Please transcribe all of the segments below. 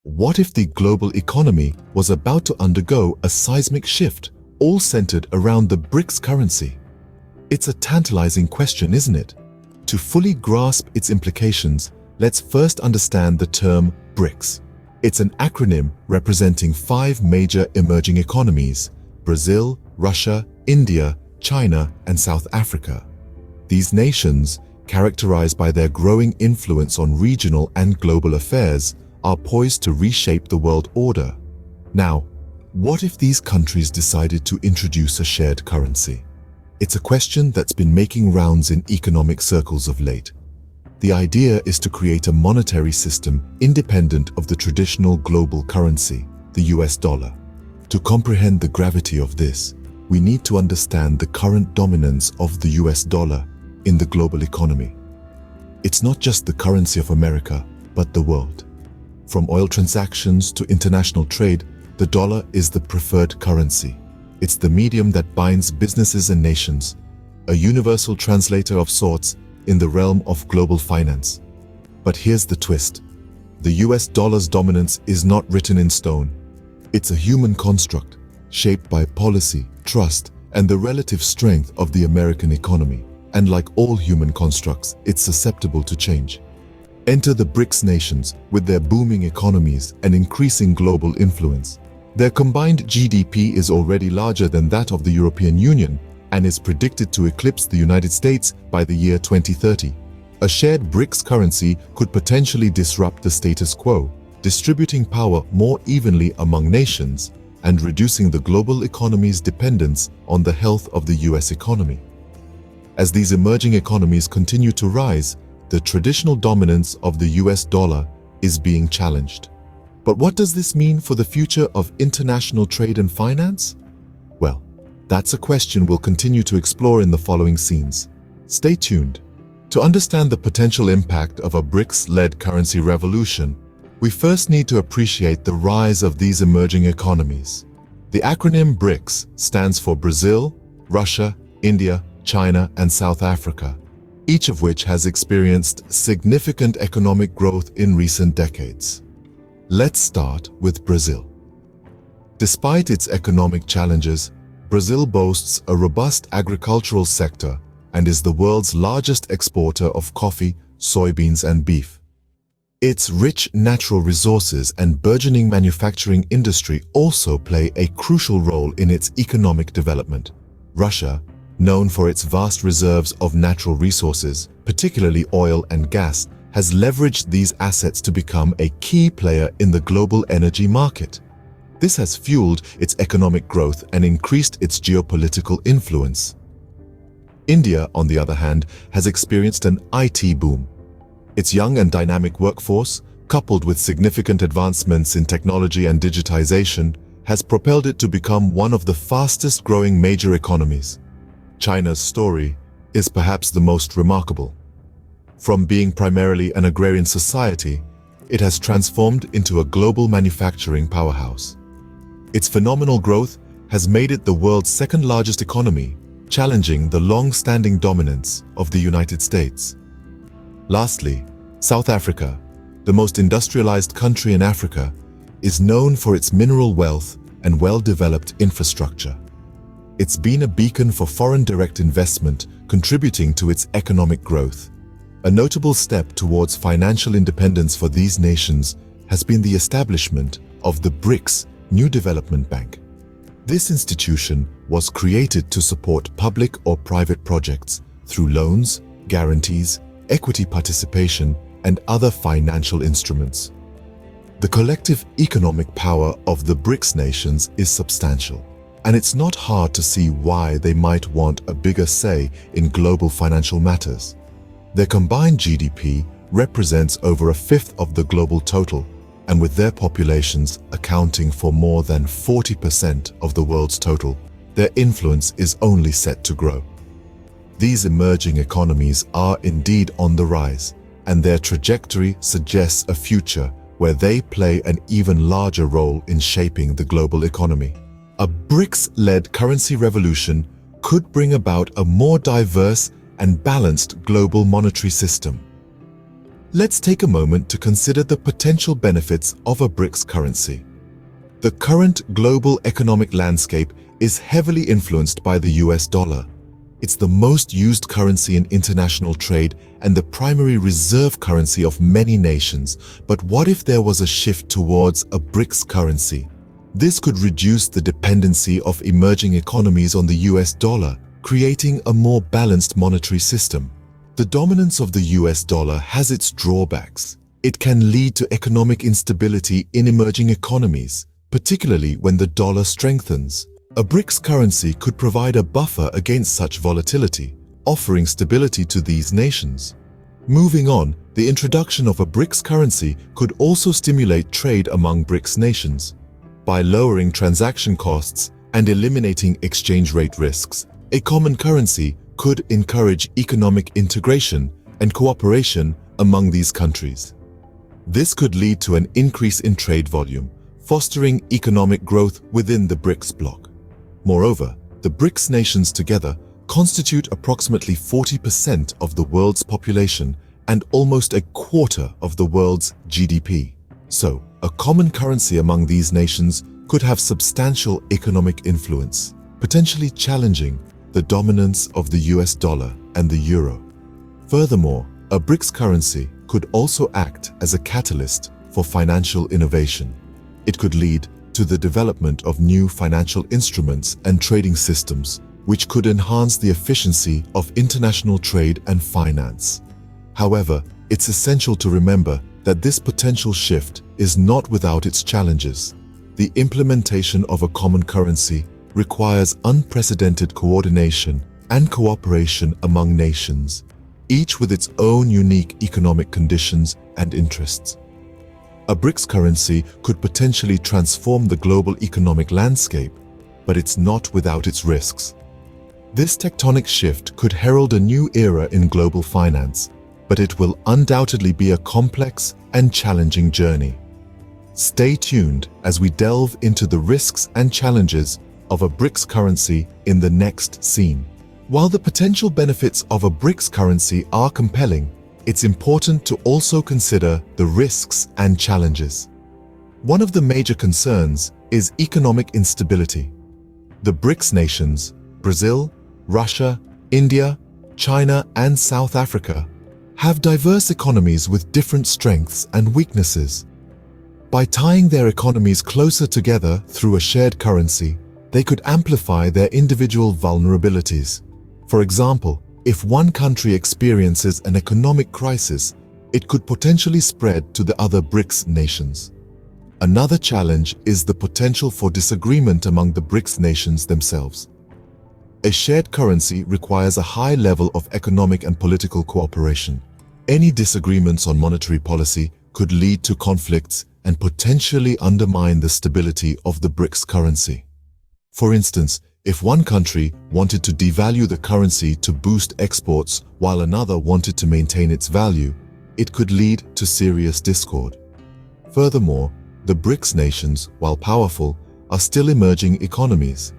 What if the global economy was about to undergo a seismic shift, all centered around the BRICS currency? It's a tantalizing question, isn't it? To fully grasp its implications, let's first understand the term BRICS. It's an acronym representing 5 major emerging economies: Brazil, Russia, India, China, and South Africa. These nations, characterized by their growing influence on regional and global affairs, are poised to reshape the world order. Now, what if these countries decided to introduce a shared currency? It's a question that's been making rounds in economic circles of late. The idea is to create a monetary system independent of the traditional global currency, the US dollar. To comprehend the gravity of this, we need to understand the current dominance of the US dollar in the global economy. It's not just the currency of America, but the world. From oil transactions to international trade, the dollar is the preferred currency. It's the medium that binds businesses and nations, a universal translator of sorts in the realm of global finance. But here's the twist. The US dollar's dominance is not written in stone. It's a human construct, shaped by policy, trust, and the relative strength of the American economy. And like all human constructs, it's susceptible to change. Enter the BRICS nations with their booming economies and increasing global influence. Their combined GDP is already larger than that of the European Union and is predicted to eclipse the United States by the year 2030. A shared BRICS currency could potentially disrupt the status quo, distributing power more evenly among nations and reducing the global economy's dependence on the health of the US economy. As these emerging economies continue to rise, the traditional dominance of the US dollar is being challenged. But what does this mean for the future of international trade and finance? Well, that's a question we'll continue to explore in the following scenes. Stay tuned. To understand the potential impact of a BRICS-led currency revolution, we first need to appreciate the rise of these emerging economies. The acronym BRICS stands for Brazil, Russia, India, China, and South Africa, each of which has experienced significant economic growth in recent decades. Let's start with Brazil. Despite its economic challenges, Brazil boasts a robust agricultural sector and is the world's largest exporter of coffee, soybeans, and beef. Its rich natural resources and burgeoning manufacturing industry also play a crucial role in its economic development. Russia, known for its vast reserves of natural resources, particularly oil and gas, has leveraged these assets to become a key player in the global energy market. This has fueled its economic growth and increased its geopolitical influence. India, on the other hand, has experienced an IT boom. Its young and dynamic workforce, coupled with significant advancements in technology and digitization, has propelled it to become one of the fastest-growing major economies. China's story is perhaps the most remarkable. From being primarily an agrarian society, it has transformed into a global manufacturing powerhouse. Its phenomenal growth has made it the world's second-largest economy, challenging the long-standing dominance of the United States. Lastly, South Africa, the most industrialized country in Africa, is known for its mineral wealth and well-developed infrastructure. It's been a beacon for foreign direct investment, contributing to its economic growth. A notable step towards financial independence for these nations has been the establishment of the BRICS New Development Bank. This institution was created to support public or private projects through loans, guarantees, equity participation, and other financial instruments. The collective economic power of the BRICS nations is substantial, and it's not hard to see why they might want a bigger say in global financial matters. Their combined GDP represents over a fifth of the global total, and with their populations accounting for more than 40% of the world's total, their influence is only set to grow. These emerging economies are indeed on the rise, and their trajectory suggests a future where they play an even larger role in shaping the global economy. A BRICS-led currency revolution could bring about a more diverse and balanced global monetary system. Let's take a moment to consider the potential benefits of a BRICS currency. The current global economic landscape is heavily influenced by the US dollar. It's the most used currency in international trade and the primary reserve currency of many nations. But what if there was a shift towards a BRICS currency? This could reduce the dependency of emerging economies on the US dollar, creating a more balanced monetary system. The dominance of the US dollar has its drawbacks. It can lead to economic instability in emerging economies, particularly when the dollar strengthens. A BRICS currency could provide a buffer against such volatility, offering stability to these nations. Moving on, the introduction of a BRICS currency could also stimulate trade among BRICS nations. By lowering transaction costs and eliminating exchange rate risks, a common currency could encourage economic integration and cooperation among these countries. This could lead to an increase in trade volume, fostering economic growth within the BRICS bloc. Moreover, the BRICS nations together constitute approximately 40% of the world's population and almost a quarter of the world's GDP. So, a common currency among these nations could have substantial economic influence, potentially challenging the dominance of the US dollar and the euro. Furthermore, a BRICS currency could also act as a catalyst for financial innovation. It could lead to the development of new financial instruments and trading systems, which could enhance the efficiency of international trade and finance. However, it's essential to remember that this potential shift is not without its challenges. The implementation of a common currency requires unprecedented coordination and cooperation among nations, each with its own unique economic conditions and interests. A BRICS currency could potentially transform the global economic landscape, but it's not without its risks. This tectonic shift could herald a new era in global finance, but it will undoubtedly be a complex and challenging journey. Stay tuned as we delve into the risks and challenges of a BRICS currency in the next scene. While the potential benefits of a BRICS currency are compelling, it's important to also consider the risks and challenges. One of the major concerns is economic instability. The BRICS nations, Brazil, Russia, India, China, and South Africa, have diverse economies with different strengths and weaknesses. By tying their economies closer together through a shared currency, they could amplify their individual vulnerabilities. For example, if one country experiences an economic crisis, it could potentially spread to the other BRICS nations. Another challenge is the potential for disagreement among the BRICS nations themselves. A shared currency requires a high level of economic and political cooperation. Any disagreements on monetary policy could lead to conflicts and potentially undermine the stability of the BRICS currency. For instance, if one country wanted to devalue the currency to boost exports while another wanted to maintain its value, it could lead to serious discord. Furthermore, the BRICS nations, while powerful, are still emerging economies.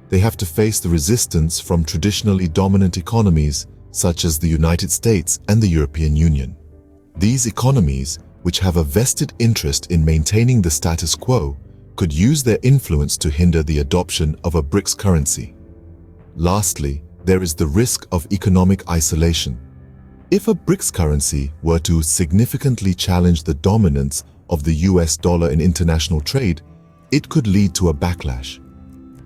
They have to face the resistance from traditionally dominant economies such as the United States and the European Union. These economies, which have a vested interest in maintaining the status quo, could use their influence to hinder the adoption of a BRICS currency. Lastly, there is the risk of economic isolation. If a BRICS currency were to significantly challenge the dominance of the US dollar in international trade, it could lead to a backlash.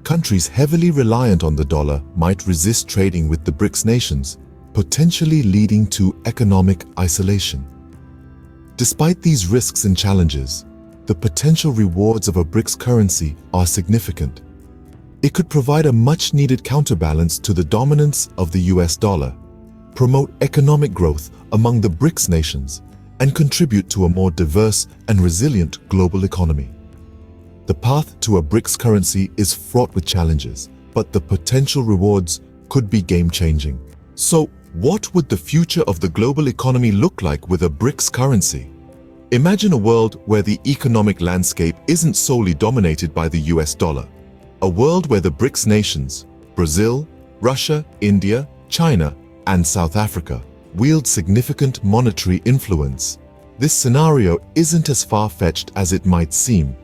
Countries heavily reliant on the dollar might resist trading with the BRICS nations, potentially leading to economic isolation. Despite these risks and challenges, the potential rewards of a BRICS currency are significant. It could provide a much-needed counterbalance to the dominance of the US dollar, promote economic growth among the BRICS nations, and contribute to a more diverse and resilient global economy. The path to a BRICS currency is fraught with challenges, but the potential rewards could be game-changing. So, what would the future of the global economy look like with a BRICS currency? Imagine a world where the economic landscape isn't solely dominated by the US dollar. A world where the BRICS nations, Brazil, Russia, India, China, and South Africa, wield significant monetary influence, This scenario isn't as far-fetched as it might seem.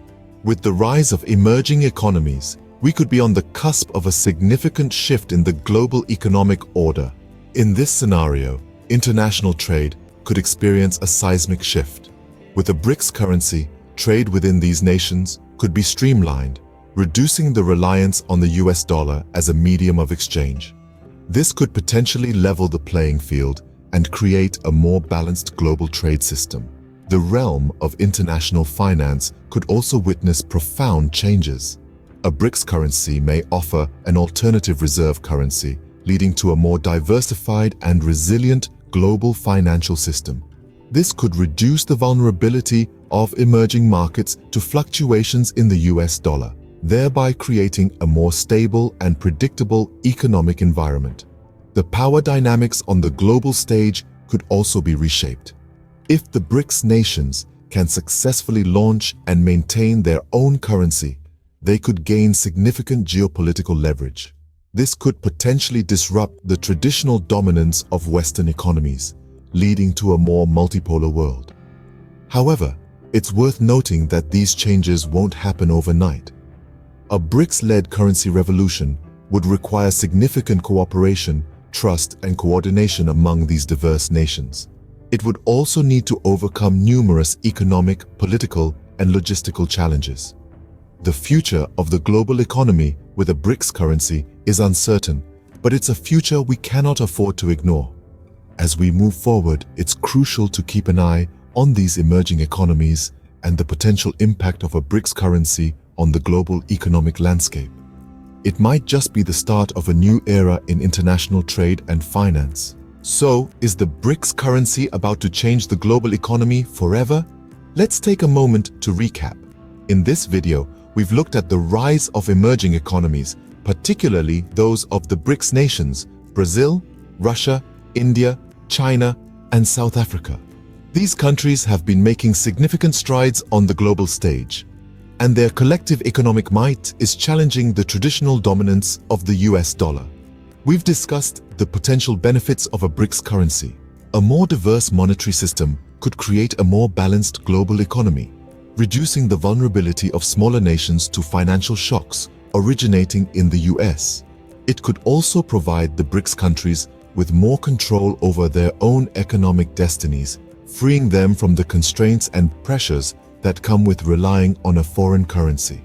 With the rise of emerging economies, we could be on the cusp of a significant shift in the global economic order. In this scenario, international trade could experience a seismic shift. With a BRICS currency, trade within these nations could be streamlined, reducing the reliance on the US dollar as a medium of exchange. This could potentially level the playing field and create a more balanced global trade system. The realm of international finance could also witness profound changes. A BRICS currency may offer an alternative reserve currency, leading to a more diversified and resilient global financial system. This could reduce the vulnerability of emerging markets to fluctuations in the US dollar, thereby creating a more stable and predictable economic environment. The power dynamics on the global stage could also be reshaped. If the BRICS nations can successfully launch and maintain their own currency, they could gain significant geopolitical leverage. This could potentially disrupt the traditional dominance of Western economies, leading to a more multipolar world. However, it's worth noting that these changes won't happen overnight. A BRICS-led currency revolution would require significant cooperation, trust, and coordination among these diverse nations. It would also need to overcome numerous economic, political, and logistical challenges. The future of the global economy with a BRICS currency is uncertain, but it's a future we cannot afford to ignore. As we move forward, it's crucial to keep an eye on these emerging economies and the potential impact of a BRICS currency on the global economic landscape. It might just be the start of a new era in international trade and finance. So, is the BRICS currency about to change the global economy forever? Let's take a moment to recap. In this video, we've looked at the rise of emerging economies, particularly those of the BRICS nations: Brazil, Russia, India, China, and South Africa. These countries have been making significant strides on the global stage, and their collective economic might is challenging the traditional dominance of the US dollar. We've discussed the potential benefits of a BRICS currency. A more diverse monetary system could create a more balanced global economy, reducing the vulnerability of smaller nations to financial shocks originating in the US. It could also provide the BRICS countries with more control over their own economic destinies, freeing them from the constraints and pressures that come with relying on a foreign currency.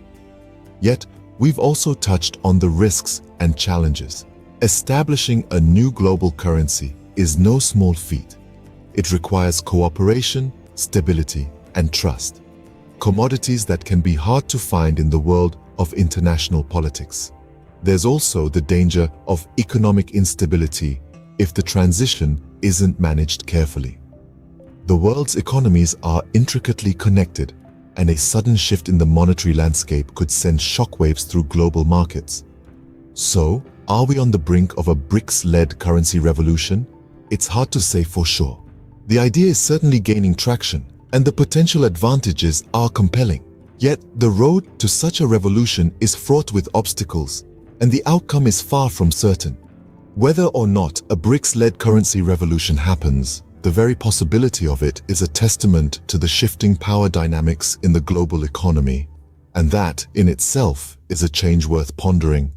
Yet, we've also touched on the risks and challenges. Establishing a new global currency is no small feat. It requires cooperation, stability, and trust, commodities that can be hard to find in the world of international politics. There's also the danger of economic instability if the transition isn't managed carefully. The world's economies are intricately connected, and a sudden shift in the monetary landscape could send shockwaves through global markets. So, are we on the brink of a BRICS-led currency revolution? It's hard to say for sure. The idea is certainly gaining traction, and the potential advantages are compelling. Yet, the road to such a revolution is fraught with obstacles, and the outcome is far from certain. Whether or not a BRICS-led currency revolution happens, the very possibility of it is a testament to the shifting power dynamics in the global economy, and that, in itself, is a change worth pondering.